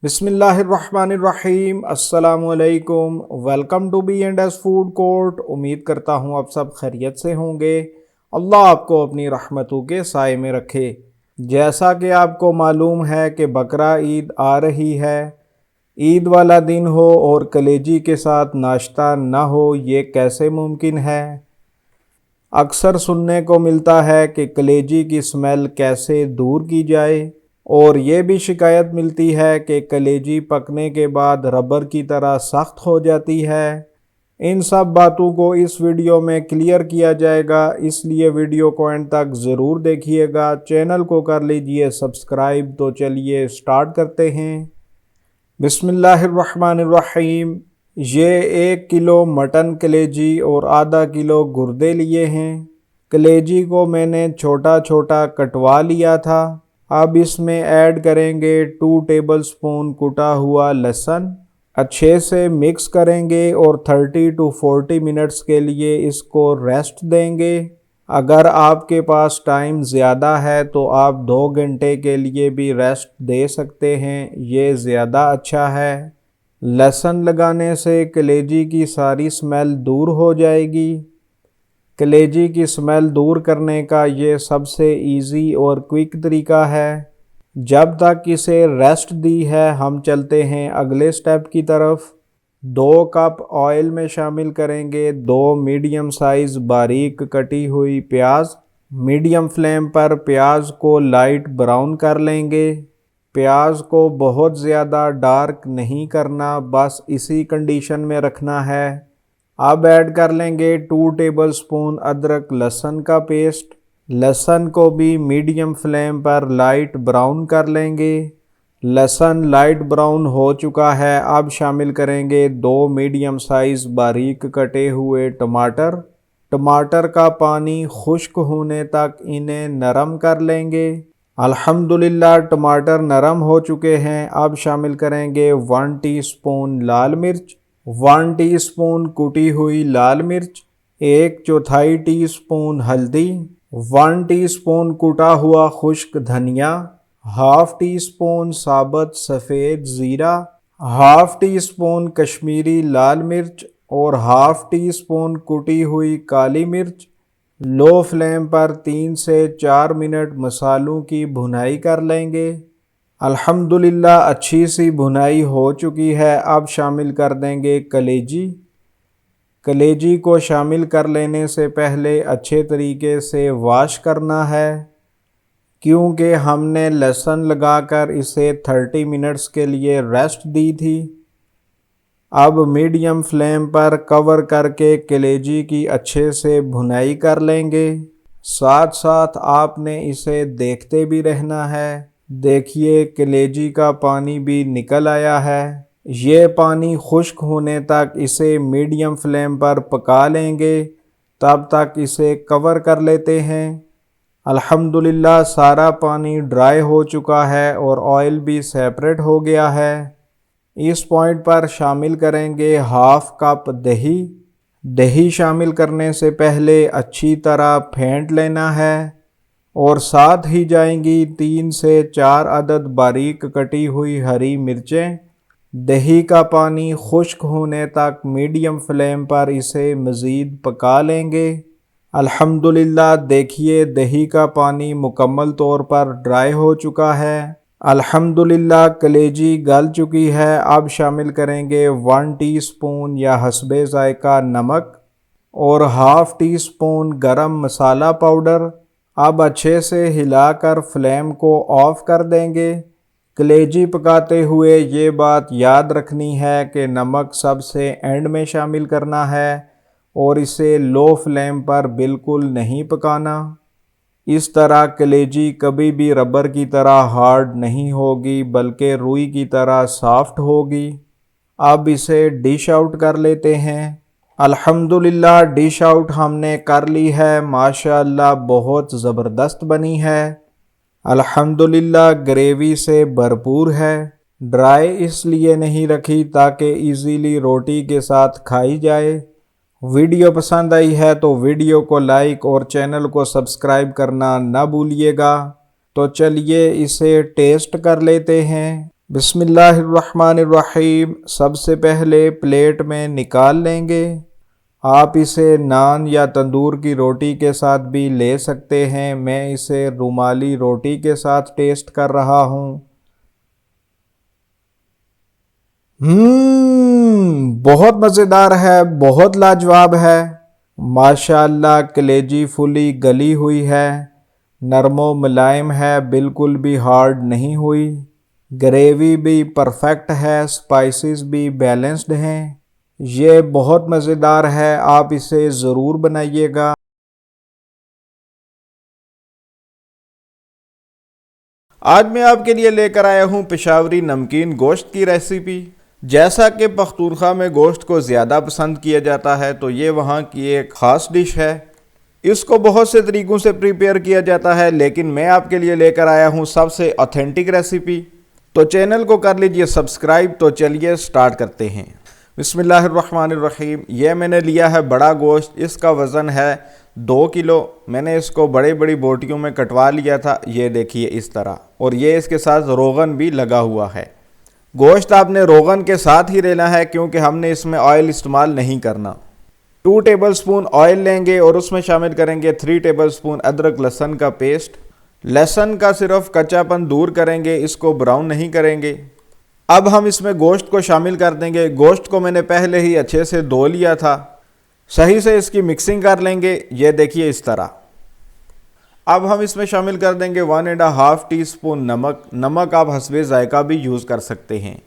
बिस्मिल्लाहिर्रहमानिर्रहीम अस्सलामुअलैकुम। Welcome to B and S food court. उम्मीद करता हूँ आप सब खैरियत से होंगे। अल्लाह आपको अपनी रहमतों के साए में रखे। जैसा कि आपको मालूम है कि बकरा ईद आ रही है। ईद वाला दिन हो और कलेजी के साथ नाश्ता ना हो, ये कैसे मुमकिन है। अक्सर सुनने को मिलता है कि कलेजी की स्मेल कैसे दूर की जाए, और ये भी शिकायत मिलती है कि कलेजी पकने के बाद रबर की तरह सख्त हो जाती है। इन सब बातों को इस वीडियो में क्लियर किया जाएगा, इसलिए वीडियो को एंड तक ज़रूर देखिएगा। चैनल को कर लीजिए सब्सक्राइब। तो चलिए स्टार्ट करते हैं। बिस्मिल्लाहिर्रहमानिर्रहीम। ये 1 किलो मटन कलेजी और आधा किलो गुर्दे लिए हैं। कलेजी को मैंने छोटा छोटा कटवा लिया था। अब इसमें ऐड करेंगे 2 टेबलस्पून कुटा हुआ लहसुन। अच्छे से मिक्स करेंगे और 30 to 40 मिनट्स के लिए इसको रेस्ट देंगे। अगर आपके पास टाइम ज़्यादा है तो आप 2 घंटे के लिए भी रेस्ट दे सकते हैं, ये ज़्यादा अच्छा है। लहसुन लगाने से कलेजी की सारी स्मेल दूर हो जाएगी। कलेजी की स्मेल दूर करने का ये सबसे इजी और क्विक तरीका है। जब तक इसे रेस्ट दी है, हम चलते हैं अगले स्टेप की तरफ। 2 कप ऑयल में शामिल करेंगे 2 मीडियम साइज़ बारीक कटी हुई प्याज। मीडियम फ्लेम पर प्याज को लाइट ब्राउन कर लेंगे। प्याज को बहुत ज़्यादा डार्क नहीं करना, बस इसी कंडीशन में रखना है। अब ऐड कर लेंगे 2 टेबलस्पून अदरक लहसुन का पेस्ट। लहसुन को भी मीडियम फ्लेम पर लाइट ब्राउन कर लेंगे। लहसुन लाइट ब्राउन हो चुका है। अब शामिल करेंगे 2 मीडियम साइज़ बारीक कटे हुए टमाटर। टमाटर का पानी खुश्क होने तक इन्हें नरम कर लेंगे। अल्हम्दुलिल्लाह टमाटर नरम हो चुके हैं। अब शामिल करेंगे 1 टीस्पून लाल मिर्च, 1 टीस्पून कुटी हुई लाल मिर्च, 1/4 टीस्पून हल्दी, 1 टीस्पून कुटा हुआ खुश्क धनिया, हाफ टी स्पून साबुत सफ़ेद ज़ीरा, हाफ टी स्पून कश्मीरी लाल मिर्च और हाफ टी स्पून कुटी हुई काली मिर्च। लो फ्लेम पर 3 से 4 मिनट मसालों की भुनाई कर लेंगे। अल्हम्दुलिल्लाह अच्छी सी भुनाई हो चुकी है। अब शामिल कर देंगे कलेजी। कलेजी को शामिल कर लेने से पहले अच्छे तरीके से वॉश करना है, क्योंकि हमने लहसुन लगाकर इसे 30 मिनट्स के लिए रेस्ट दी थी। अब मीडियम फ्लेम पर कवर करके कलेजी की अच्छे से भुनाई कर लेंगे। साथ साथ आपने इसे देखते भी रहना है। देखिए कलेजी का पानी भी निकल आया है। ये पानी खुश्क होने तक इसे मीडियम फ्लेम पर पका लेंगे। तब तक इसे कवर कर लेते हैं। अल्हम्दुलिल्लाह सारा पानी ड्राई हो चुका है और ऑयल भी सेपरेट हो गया है। इस पॉइंट पर शामिल करेंगे हाफ कप दही। दही शामिल करने से पहले अच्छी तरह फेंट लेना है, और साथ ही जाएंगी 3 से 4 अदद बारीक कटी हुई हरी मिर्चें। दही का पानी खुश्क होने तक मीडियम फ्लेम पर इसे मज़ीद पका लेंगे। अल्हम्दुलिल्लाह देखिए दही का पानी मुकम्मल तौर पर ड्राई हो चुका है। अल्हम्दुलिल्लाह कलेजी गल चुकी है। अब शामिल करेंगे 1 टीस्पून या हस्बे ज़ायका नमक और हाफ टी स्पून गरम मसाला पाउडर। अब अच्छे से हिलाकर फ्लेम को ऑफ कर देंगे। कलेजी पकाते हुए ये बात याद रखनी है कि नमक सबसे एंड में शामिल करना है और इसे लो फ्लेम पर बिल्कुल नहीं पकाना। इस तरह कलेजी कभी भी रबर की तरह हार्ड नहीं होगी, बल्कि रुई की तरह सॉफ्ट होगी। अब इसे डिश आउट कर लेते हैं। अल्हम्दुलिल्लाह डिश आउट हमने कर ली है। माशाअल्लाह बहुत ज़बरदस्त बनी है। अल्हम्दुलिल्लाह ग्रेवी से भरपूर है। ड्राई इसलिए नहीं रखी ताकि इजीली रोटी के साथ खाई जाए। वीडियो पसंद आई है तो वीडियो को लाइक और चैनल को सब्सक्राइब करना ना भूलिएगा। तो चलिए इसे टेस्ट कर लेते हैं। बिस्मिल्लाहिर्रहमानिर्रहीम। सबसे पहले प्लेट में निकाल लेंगे। आप इसे नान या तंदूर की रोटी के साथ भी ले सकते हैं। मैं इसे रुमाली रोटी के साथ टेस्ट कर रहा हूँ। बहुत मज़ेदार है, बहुत लाजवाब है। माशाअल्लाह, कलेजी फुली गली हुई है, नरमो मुलायम है, बिल्कुल भी हार्ड नहीं हुई। ग्रेवी भी परफेक्ट है, स्पाइसेस भी बैलेंस्ड हैं। ये बहुत मज़ेदार है, आप इसे ज़रूर बनाइएगा। आज मैं आपके लिए लेकर आया हूँ पेशावरी नमकीन गोश्त की रेसिपी। जैसा कि पख्तूनख्वा में गोश्त को ज़्यादा पसंद किया जाता है, तो ये वहाँ की एक ख़ास डिश है। इसको बहुत से तरीक़ों से प्रिपेयर किया जाता है, लेकिन मैं आपके लिए लेकर आया हूँ सबसे ऑथेंटिक रेसिपी। तो चैनल को कर लीजिए सब्सक्राइब। तो चलिए स्टार्ट करते हैं। बिस्मिल्लाहिर्रहमानिर्रहीम। ये मैंने लिया है बड़ा गोश्त, इसका वज़न है 2 किलो। मैंने इसको बड़ी बड़ी बोटियों में कटवा लिया था, ये देखिए इस तरह। और ये इसके साथ रोगन भी लगा हुआ है। गोश्त आपने रोगन के साथ ही लेना है, क्योंकि हमने इसमें ऑयल इस्तेमाल नहीं करना। 2 टेबलस्पून ऑयल लेंगे और उसमें शामिल करेंगे 3 टेबलस्पून अदरक लहसुन का पेस्ट। लहसुन का सिर्फ कच्चापन दूर करेंगे, इसको ब्राउन नहीं करेंगे। अब हम इसमें गोश्त को शामिल कर देंगे। गोश्त को मैंने पहले ही अच्छे से धो लिया था। सही से इसकी मिक्सिंग कर लेंगे, ये देखिए इस तरह। अब हम इसमें शामिल कर देंगे 1.5 टीस्पून नमक। नमक आप हस्बे जायका भी यूज़ कर सकते हैं।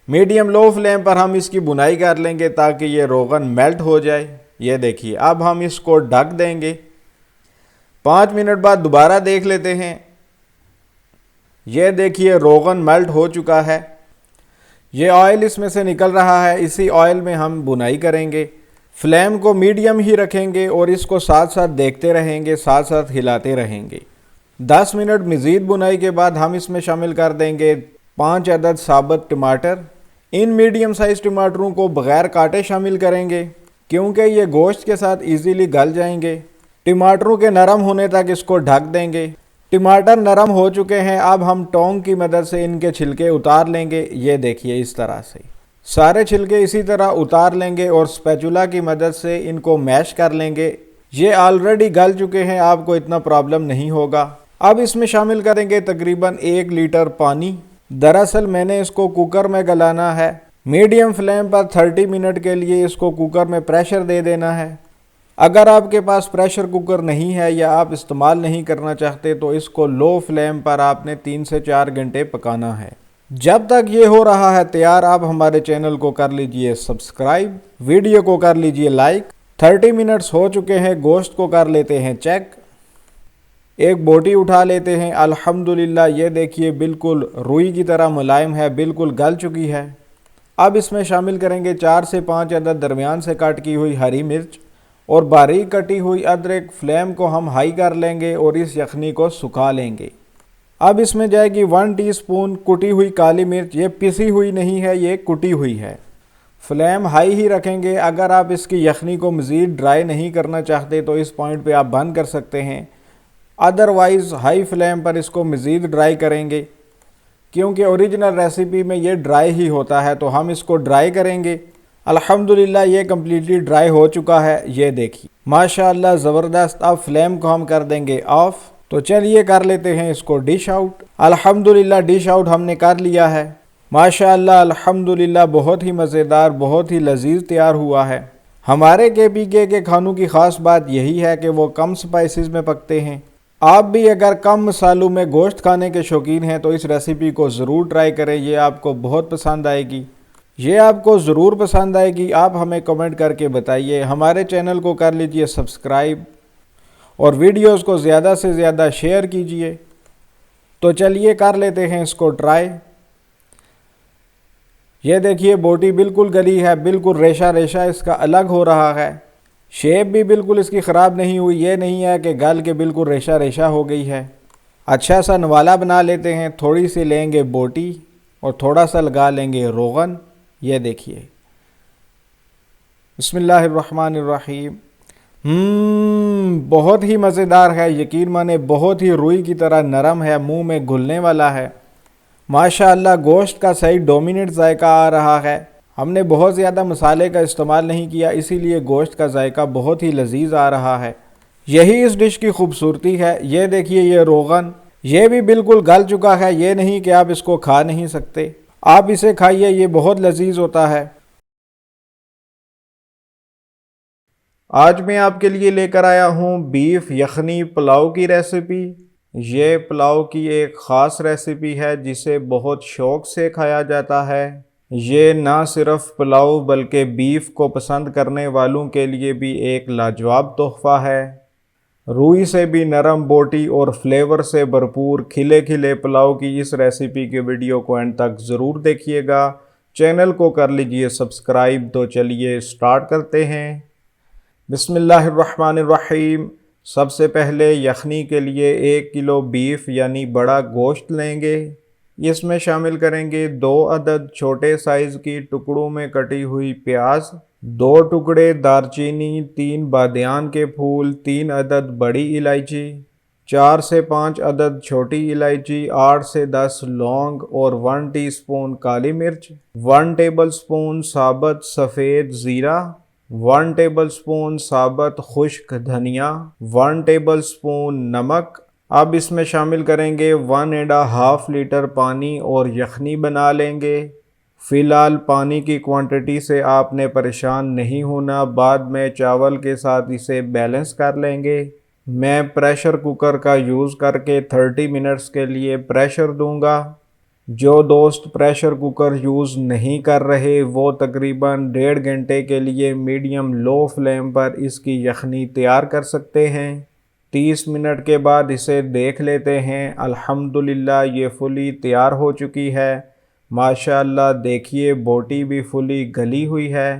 मीडियम लो फ्लेम पर हम इसकी बुनाई कर लेंगे ताकि ये रोगन मेल्ट हो जाए। ये देखिए, अब हम इसको ढक देंगे। 5 मिनट बाद दोबारा देख लेते हैं। ये देखिए रोगन मेल्ट हो चुका है। ये ऑयल इसमें से निकल रहा है, इसी ऑयल में हम बुनाई करेंगे। फ्लेम को मीडियम ही रखेंगे और इसको साथ साथ देखते रहेंगे, साथ साथ हिलाते रहेंगे। 10 मिनट मज़ीद बुनाई के बाद हम इसमें शामिल कर देंगे 5 अदद साबुत टमाटर। इन मीडियम साइज़ टमाटरों को बग़ैर काटे शामिल करेंगे, क्योंकि ये गोश्त के साथ इजीली गल जाएंगे। टमाटरों के नरम होने तक इसको ढक देंगे। टमाटर नरम हो चुके हैं, अब हम टोंग की मदद से इनके छिलके उतार लेंगे। ये देखिए इस तरह से सारे छिलके इसी तरह उतार लेंगे और स्पैचुला की मदद से इनको मैश कर लेंगे। ये ऑलरेडी गल चुके हैं, आपको इतना प्रॉब्लम नहीं होगा। अब इसमें शामिल करेंगे तकरीबन 1 लीटर पानी। दरअसल मैंने इसको कुकर में गलाना है। मीडियम फ्लेम पर 30 मिनट के लिए इसको कुकर में प्रेशर दे देना है। अगर आपके पास प्रेशर कुकर नहीं है या आप इस्तेमाल नहीं करना चाहते, तो इसको लो फ्लेम पर आपने 3 से 4 घंटे पकाना है। जब तक ये हो रहा है तैयार, आप हमारे चैनल को कर लीजिए सब्सक्राइब, वीडियो को कर लीजिए लाइक। 30 मिनट्स हो चुके हैं, गोश्त को कर लेते हैं चेक। एक बोटी उठा लेते हैं। अल्हम्दुलिल्लाह, ये देखिए बिल्कुल रुई की तरह मुलायम है, बिल्कुल गल चुकी है। अब इसमें शामिल करेंगे 4 से 5 अदद दरमियान से कट की हुई हरी मिर्च और बारीक कटी हुई अदरक। फ्लेम को हम हाई कर लेंगे और इस यखनी को सुखा लेंगे। अब इसमें जाएगी 1 टीस्पून कुटी हुई काली मिर्च। ये पिसी हुई नहीं है, ये कुटी हुई है। फ्लेम हाई ही रखेंगे। अगर आप इसकी यखनी को मज़ीद ड्राई नहीं करना चाहते, तो इस पॉइंट पे आप बंद कर सकते हैं। अदरवाइज़ हाई फ्लेम पर इसको मज़ीद ड्राई करेंगे, क्योंकि ओरिजिनल रेसिपी में ये ड्राई ही होता है। तो हम इसको ड्राई करेंगे। अल्हम्दुलिल्लाह, ये कम्प्लीटली ड्राई हो चुका है। ये देखिए माशाअल्लाह ज़बरदस्त। अब फ्लेम को हम कर देंगे ऑफ। तो चलिए कर लेते हैं इसको डिश आउट। अल्हम्दुलिल्लाह, डिश आउट हमने कर लिया है। माशाअल्लाह अल्हम्दुलिल्लाह, बहुत ही मज़ेदार, बहुत ही लजीज तैयार हुआ है। हमारे KPK के खानों की ख़ास बात यही है कि वो कम स्पाइसेस में पकते हैं। आप भी अगर कम मसालों में गोश्त खाने के शौकीन हैं, तो इस रेसिपी को ज़रूर ट्राई करें। ये आपको बहुत पसंद आएगी, ये आपको ज़रूर पसंद आएगी। आप हमें कमेंट करके बताइए। हमारे चैनल को कर लीजिए सब्सक्राइब और वीडियोस को ज़्यादा से ज़्यादा शेयर कीजिए। तो चलिए कर लेते हैं इसको ट्राई। ये देखिए बोटी बिल्कुल गली है, बिल्कुल रेशा रेशा इसका अलग हो रहा है। शेप भी बिल्कुल इसकी ख़राब नहीं हुई। ये नहीं है कि गल के बिल्कुल रेशा रेशा हो गई है। अच्छा सा नवाला बना लेते हैं। थोड़ी सी लेंगे बोटी और थोड़ा सा लगा लेंगे रोगन। ये देखिए बिस्मिल्लाहिर्रहमानिर्रहीम। बहुत ही मज़ेदार है, यकीन माने बहुत ही रुई की तरह नरम है, मुंह में घुलने वाला है। माशाअल्लाह गोश्त का सही डोमिनेट जायका आ रहा है। हमने बहुत ज़्यादा मसाले का इस्तेमाल नहीं किया, इसीलिए गोश्त का जायका बहुत ही लजीज आ रहा है। यही इस डिश की खूबसूरती है। ये देखिए, ये रोगन ये भी बिल्कुल गल चुका है। ये नहीं कि आप इसको खा नहीं सकते, आप इसे खाइए, ये बहुत लजीज होता है। आज मैं आपके लिए लेकर आया हूँ बीफ यखनी पुलाव की रेसिपी। ये पुलाव की एक ख़ास रेसिपी है जिसे बहुत शौक़ से खाया जाता है। ये ना सिर्फ पुलाव बल्कि बीफ को पसंद करने वालों के लिए भी एक लाजवाब तोहफ़ा है। रूई से भी नरम बोटी और फ्लेवर से भरपूर खिले खिले पुलाव की इस रेसिपी के वीडियो को एंड तक ज़रूर देखिएगा। चैनल को कर लीजिए सब्सक्राइब। तो चलिए स्टार्ट करते हैं। बिस्मिल्लाहिर्रहमानिर्रहीम। सबसे पहले यखनी के लिए 1 किलो बीफ यानी बड़ा गोश्त लेंगे। इसमें शामिल करेंगे 2 अदद छोटे साइज़ की टुकड़ों में कटी हुई प्याज, 2 टुकड़े दालचीनी, 3 बादियान के फूल, 3 अदद बड़ी इलायची, 4 से 5 अदद छोटी इलायची, 8 से 10 लौंग और 1 टीस्पून काली मिर्च, 1 टेबलस्पून साबुत सफ़ेद ज़ीरा, 1 टेबलस्पून साबुत खुश्क धनिया, 1 टेबलस्पून नमक। अब इसमें शामिल करेंगे 1.5 लीटर पानी और यखनी बना लेंगे। फ़िलहाल पानी की क्वांटिटी से आपने परेशान नहीं होना, बाद में चावल के साथ इसे बैलेंस कर लेंगे। मैं प्रेशर कुकर का यूज़ करके 30 मिनट्स के लिए प्रेशर दूंगा। जो दोस्त प्रेशर कुकर यूज़ नहीं कर रहे वो तकरीबन 1.5 घंटे के लिए मीडियम लो फ्लेम पर इसकी यखनी तैयार कर सकते हैं। 30 मिनट के बाद इसे देख लेते हैं। अल्हम्दुलिल्लाह ये फुली तैयार हो चुकी है। माशाअल्लाह देखिए बोटी भी फुली गली हुई है।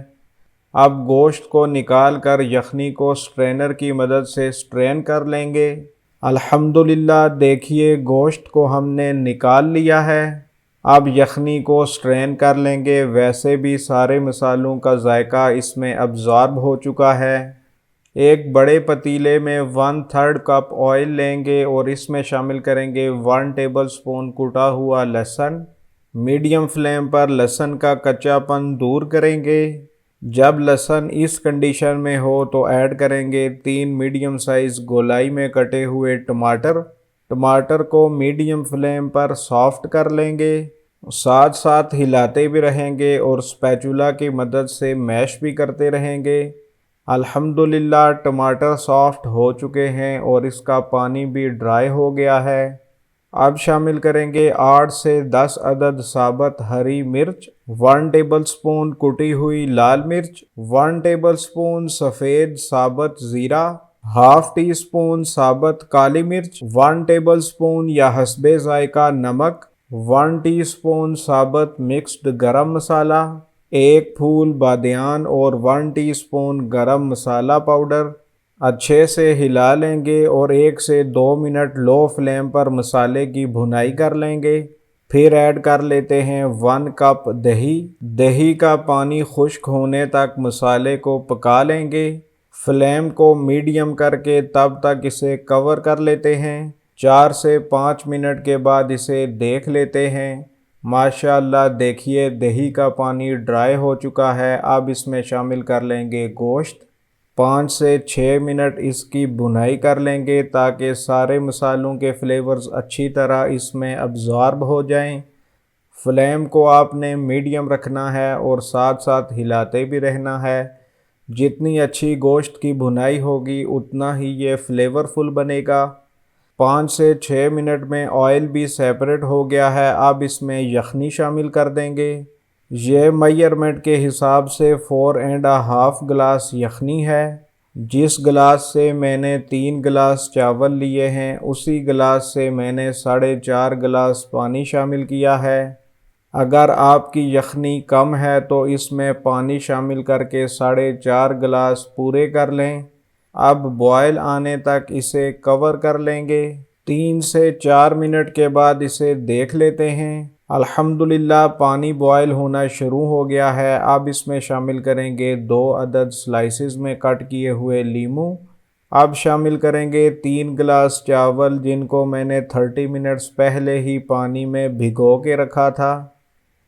अब गोश्त को निकाल कर यखनी को स्ट्रेनर की मदद से स्ट्रेन कर लेंगे। अल्हम्दुलिल्लाह देखिए गोश्त को हमने निकाल लिया है। अब यखनी को स्ट्रेन कर लेंगे। वैसे भी सारे मसालों का जायका इसमें अब्ज़ॉर्ब हो चुका है। एक बड़े पतीले में 1/3 कप ऑयल लेंगे और इसमें शामिल करेंगे 1 टेबलस्पून कुटा हुआ लहसुन। मीडियम फ्लेम पर लहसुन का कच्चापन दूर करेंगे। जब लहसुन इस कंडीशन में हो तो ऐड करेंगे 3 मीडियम साइज़ गोलाई में कटे हुए टमाटर। टमाटर को मीडियम फ्लेम पर सॉफ्ट कर लेंगे। साथ साथ हिलाते भी रहेंगे और स्पैचुला की मदद से मैश भी करते रहेंगे। अल्हम्दुलिल्लाह टमाटर सॉफ्ट हो चुके हैं और इसका पानी भी ड्राई हो गया है। अब शामिल करेंगे 8 से 10 अदद साबुत हरी मिर्च, 1 टेबलस्पून कुटी हुई लाल मिर्च, 1 टेबलस्पून सफ़ेद साबुत ज़ीरा, हाफ टी स्पून साबुत काली मिर्च, 1 टेबलस्पून या हस्बे ज़ायका नमक, 1 टीस्पून साबुत मिक्स्ड गरम मसाला, 1 फूल बादियान और 1 टीस्पून गरम मसाला पाउडर। अच्छे से हिला लेंगे और 1 से 2 मिनट लो फ्लेम पर मसाले की भुनाई कर लेंगे। फिर ऐड कर लेते हैं 1 कप दही। दही का पानी खुश्क होने तक मसाले को पका लेंगे। फ्लेम को मीडियम करके तब तक इसे कवर कर लेते हैं। 4 से 5 मिनट के बाद इसे देख लेते हैं। माशाअल्लाह देखिए दही का पानी ड्राई हो चुका है। अब इसमें शामिल कर लेंगे गोश्त। 5 से 6 मिनट इसकी भुनाई कर लेंगे ताकि सारे मसालों के फ्लेवर्स अच्छी तरह इसमें अब्ज़ॉर्ब हो जाएं। फ्लेम को आपने मीडियम रखना है और साथ साथ हिलाते भी रहना है। जितनी अच्छी गोश्त की भुनाई होगी उतना ही ये फ्लेवरफुल बनेगा। 5 से 6 मिनट में ऑयल भी सेपरेट हो गया है। अब इसमें यखनी शामिल कर देंगे। ये मेजरमेंट के हिसाब से 4.5 गिलास यखनी है। जिस गिलास से मैंने 3 गिलास चावल लिए हैं उसी गिलास से मैंने 4.5 गिलास पानी शामिल किया है। अगर आपकी यखनी कम है तो इसमें पानी शामिल करके 4.5 गिलास पूरे कर लें। अब बॉयल आने तक इसे कवर कर लेंगे। 3 से 4 मिनट के बाद इसे देख लेते हैं। अल्हम्दुलिल्लाह पानी बॉयल होना शुरू हो गया है। अब इसमें शामिल करेंगे 2 अदद स्लाइसेस में कट किए हुए लीमू। अब शामिल करेंगे 3 गिलास चावल जिनको मैंने 30 मिनट्स पहले ही पानी में भिगो के रखा था।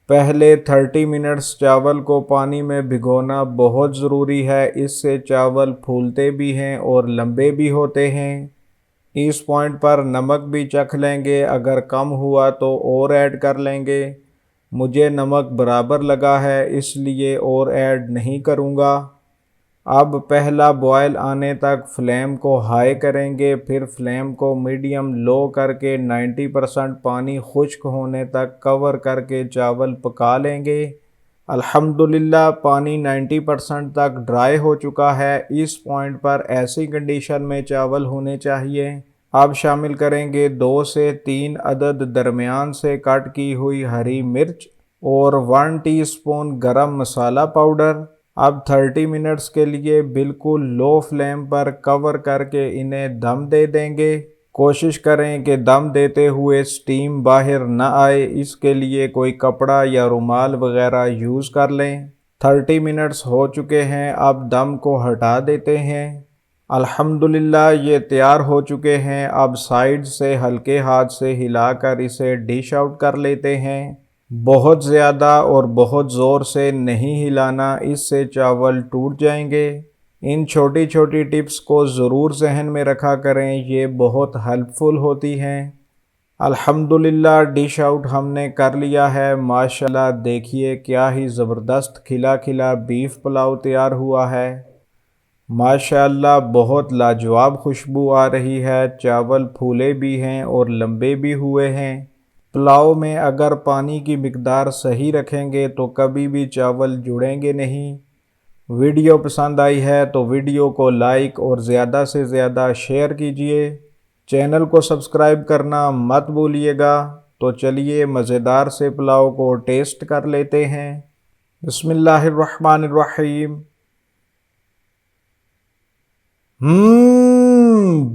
पहले 30 मिनट्स चावल को पानी में भिगोना बहुत ज़रूरी है, इससे चावल फूलते भी हैं और लंबे भी होते हैं। इस पॉइंट पर नमक भी चख लेंगे, अगर कम हुआ तो और ऐड कर लेंगे। मुझे नमक बराबर लगा है इसलिए और ऐड नहीं करूँगा। अब पहला बॉयल आने तक फ्लेम को हाई करेंगे, फिर फ्लेम को मीडियम लो करके 90% पानी खुश्क होने तक कवर करके चावल पका लेंगे। अल्हम्दुलिल्लाह पानी 90% तक ड्राई हो चुका है। इस पॉइंट पर ऐसी कंडीशन में चावल होने चाहिए। अब शामिल करेंगे 2 से 3 अदद दरमियान से कट की हुई हरी मिर्च और 1 टीस्पून गरम मसाला पाउडर। अब 30 मिनट्स के लिए बिल्कुल लो फ्लेम पर कवर करके इन्हें दम दे देंगे। कोशिश करें कि दम देते हुए स्टीम बाहर न आए, इसके लिए कोई कपड़ा या रुमाल वगैरह यूज़ कर लें। 30 मिनट्स हो चुके हैं, अब दम को हटा देते हैं। अल्हम्दुलिल्लाह ये तैयार हो चुके हैं। अब साइड से हल्के हाथ से हिलाकर इसे डिश आउट कर लेते हैं। बहुत ज़्यादा और बहुत ज़ोर से नहीं हिलाना, इससे चावल टूट जाएंगे। इन छोटी छोटी टिप्स को ज़रूर जहन में रखा करें, ये बहुत हेल्पफुल होती हैं। अल्हम्दुलिल्लाह डिश आउट हमने कर लिया है। माशाल्लाह देखिए क्या ही ज़बरदस्त खिला खिला बीफ पुलाव तैयार हुआ है। माशाल्लाह बहुत लाजवाब खुशबू आ रही है। चावल फूले भी हैं और लंबे भी हुए हैं। पुलाव में अगर पानी की मिकदार सही रखेंगे तो कभी भी चावल जुड़ेंगे नहीं। वीडियो पसंद आई है तो वीडियो को लाइक और ज़्यादा से ज़्यादा शेयर कीजिए। चैनल को सब्सक्राइब करना मत भूलिएगा। तो चलिए मज़ेदार से पुलाव को टेस्ट कर लेते हैं। बिस्मिल्लाहिर्रहमानिर्रहीम।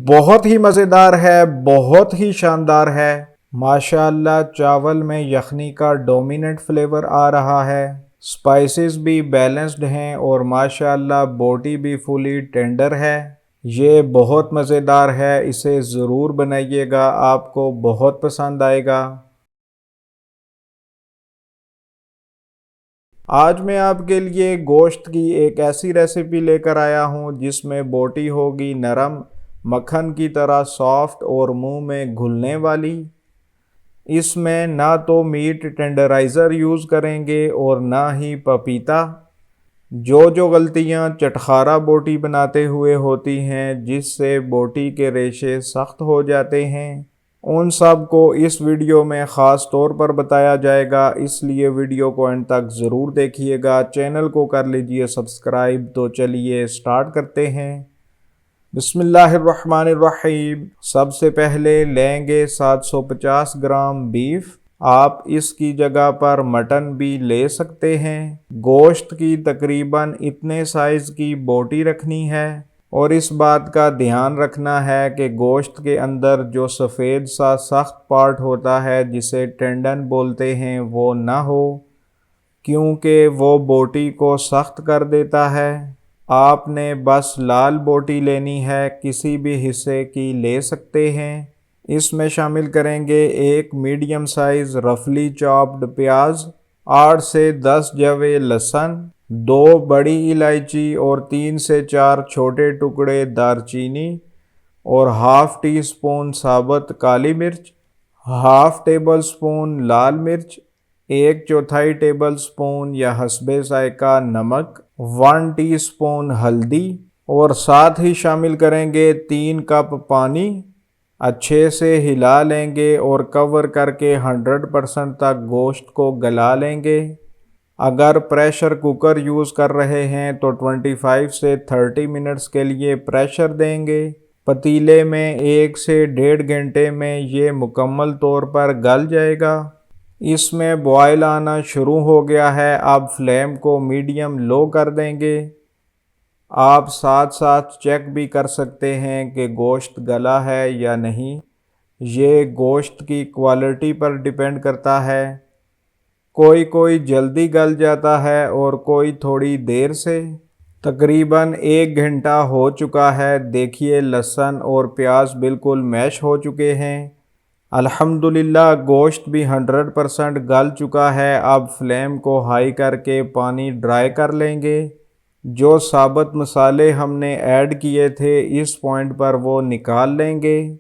बहुत ही मज़ेदार है, बहुत ही शानदार है। माशाअल्लाह चावल में यखनी का डोमिनेंट फ्लेवर आ रहा है। स्पाइसेस भी बैलेंस्ड हैं और माशाअल्लाह बोटी भी फुली टेंडर है। ये बहुत मज़ेदार है, इसे ज़रूर बनाइएगा, आपको बहुत पसंद आएगा। आज मैं आपके लिए गोश्त की एक ऐसी रेसिपी लेकर आया हूँ जिसमें बोटी होगी नरम, मक्खन की तरह सॉफ्ट और मुंह में घुलने वाली। इसमें ना तो मीट टेंडराइज़र यूज़ करेंगे और ना ही पपीता। जो गलतियाँ चटखारा बोटी बनाते हुए होती हैं जिससे बोटी के रेशे सख्त हो जाते हैं, उन सब को इस वीडियो में ख़ास तौर पर बताया जाएगा, इसलिए वीडियो को एंड तक ज़रूर देखिएगा। चैनल को कर लीजिए सब्सक्राइब। तो चलिए स्टार्ट करते हैं। बिस्मिल्लाहिर्रहमानिर्रहीम। सबसे पहले लेंगे 750 ग्राम बीफ। आप इसकी जगह पर मटन भी ले सकते हैं। गोश्त की तकरीबन इतने साइज़ की बोटी रखनी है और इस बात का ध्यान रखना है कि गोश्त के अंदर जो सफ़ेद सा सख्त पार्ट होता है जिसे टेंडन बोलते हैं वो ना हो, क्योंकि वो बोटी को सख्त कर देता है। आपने बस लाल बोटी लेनी है, किसी भी हिस्से की ले सकते हैं। इसमें शामिल करेंगे एक मीडियम साइज़ रफली चॉप्ड प्याज, 8 से 10 जवे लहसुन, 2 बड़ी इलायची और 3 से 4 छोटे टुकड़े दारचीनी और हाफ टी स्पून साबुत काली मिर्च, हाफ टेबल स्पून लाल मिर्च, 1/4 टेबल स्पून या हस्बे जायका नमक, 1 टीस्पून हल्दी और साथ ही शामिल करेंगे 3 कप पानी। अच्छे से हिला लेंगे और कवर करके 100% तक गोश्त को गला लेंगे। अगर प्रेशर कुकर यूज़ कर रहे हैं तो 25 से 30 मिनट्स के लिए प्रेशर देंगे। पतीले में 1 से 1.5 घंटे में ये मुकम्मल तौर पर गल जाएगा। इसमें बॉयल आना शुरू हो गया है। अब फ्लेम को मीडियम लो कर देंगे। आप साथ साथ चेक भी कर सकते हैं कि गोश्त गला है या नहीं। ये गोश्त की क्वालिटी पर डिपेंड करता है, कोई जल्दी गल जाता है और कोई थोड़ी देर से। तकरीबन 1 घंटा हो चुका है। देखिए लहसुन और प्याज बिल्कुल मैश हो चुके हैं। अल्हम्दुलिल्लाह गोश्त भी 100% गल चुका है। अब फ्लेम को हाई करके पानी ड्राई कर लेंगे। जो साबुत मसाले हमने ऐड किए थे इस पॉइंट पर वो निकाल लेंगे।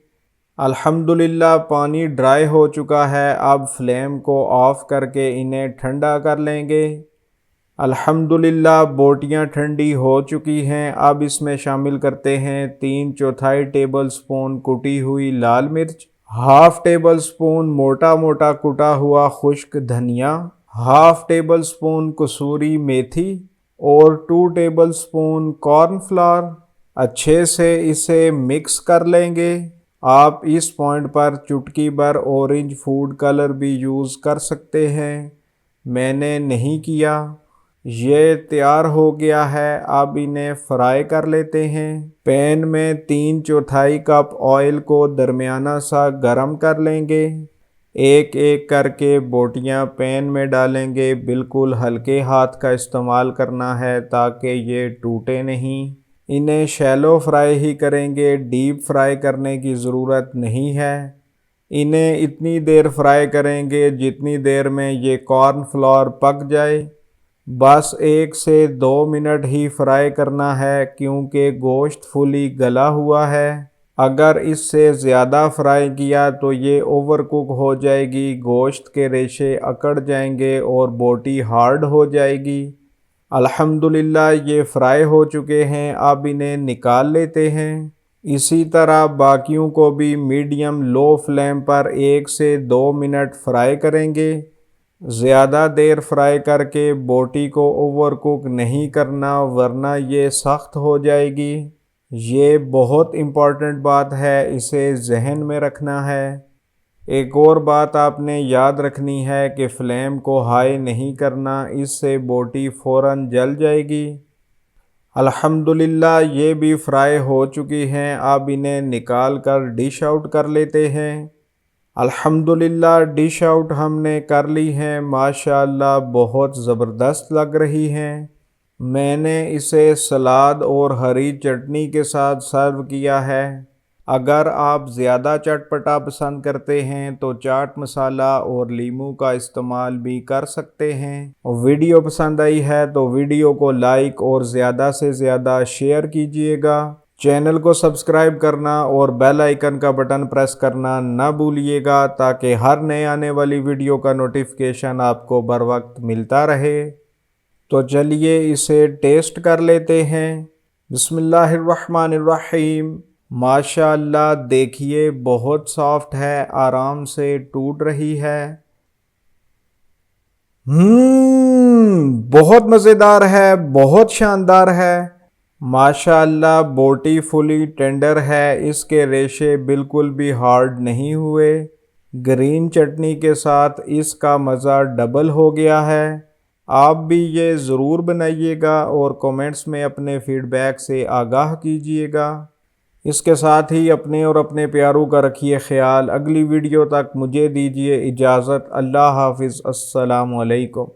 अल्हम्दुलिल्लाह पानी ड्राई हो चुका है। अब फ्लेम को ऑफ करके इन्हें ठंडा कर लेंगे। अल्हम्दुलिल्लाह बोटियां ठंडी हो चुकी हैं। अब इसमें शामिल करते हैं 3/4 टेबल स्पून कुटी हुई लाल मिर्च, हाफ टेबल स्पून मोटा मोटा कुटा हुआ खुश्क धनिया, हाफ टेबल स्पून कसूरी मेथी और 2 टेबल स्पून कॉर्नफ्लावर। अच्छे से इसे मिक्स कर लेंगे। आप इस पॉइंट पर चुटकी भर ऑरेंज फूड कलर भी यूज़ कर सकते हैं, मैंने नहीं किया। ये तैयार हो गया है। अब इन्हें फ्राई कर लेते हैं। पैन में 3/4 कप ऑयल को दरमियाना सा गरम कर लेंगे। एक एक करके बोटियां पैन में डालेंगे। बिल्कुल हल्के हाथ का इस्तेमाल करना है ताकि ये टूटे नहीं। इन्हें शैलो फ्राई ही करेंगे, डीप फ्राई करने की ज़रूरत नहीं है। इन्हें इतनी देर फ्राई करेंगे जितनी देर में ये कॉर्नफ्लोर पक जाए। बस 1 से 2 मिनट ही फ्राई करना है क्योंकि गोश्त फुली गला हुआ है। अगर इससे ज़्यादा फ्राई किया तो ये ओवर कुक हो जाएगी, गोश्त के रेशे अकड़ जाएंगे और बोटी हार्ड हो जाएगी। अल्हम्दुलिल्लाह ये फ्राई हो चुके हैं। अब इन्हें निकाल लेते हैं। इसी तरह बाकियों को भी मीडियम लो फ्लेम पर 1 से 2 मिनट फ्राई करेंगे। ज़्यादा देर फ्राई करके बोटी को ओवर कुक नहीं करना वरना ये सख्त हो जाएगी। ये बहुत इम्पॉर्टेंट बात है, इसे जहन में रखना है। एक और बात आपने याद रखनी है कि फ्लेम को हाई नहीं करना, इससे बोटी फ़ौरन जल जाएगी। अल्हम्दुलिल्लाह ये भी फ्राई हो चुकी हैं। अब इन्हें निकाल कर डिश आउट कर लेते हैं। अल्हम्दुलिल्लाह डिश आउट हमने कर ली हैं। माशाअल्लाह बहुत ज़बरदस्त लग रही हैं। मैंने इसे सलाद और हरी चटनी के साथ सर्व किया है। अगर आप ज़्यादा चटपटा पसंद करते हैं तो चाट मसाला और लीमू का इस्तेमाल भी कर सकते हैं। और वीडियो पसंद आई है तो वीडियो को लाइक और ज़्यादा से ज़्यादा शेयर कीजिएगा। चैनल को सब्सक्राइब करना और बेल आइकन का बटन प्रेस करना ना भूलिएगा ताकि हर नए आने वाली वीडियो का नोटिफिकेशन आपको बर वक्त मिलता रहे। तो चलिए इसे टेस्ट कर लेते हैं। बिस्मिल्लाहिर्रहमानिर्रहीम। माशाअल्लाह देखिए बहुत सॉफ्ट है, आराम से टूट रही है। बहुत मज़ेदार है, बहुत शानदार है। माशाअल्लाह बोटी फुली टेंडर है, इसके रेशे बिल्कुल भी हार्ड नहीं हुए। ग्रीन चटनी के साथ इसका मज़ा डबल हो गया है। आप भी ये ज़रूर बनाइएगा और कमेंट्स में अपने फीडबैक से आगाह कीजिएगा। इसके साथ ही अपने और अपने प्यारों का रखिए ख्याल। अगली वीडियो तक मुझे दीजिए इजाज़त। अल्लाह हाफिज़। अस्सलामु अलैकुम।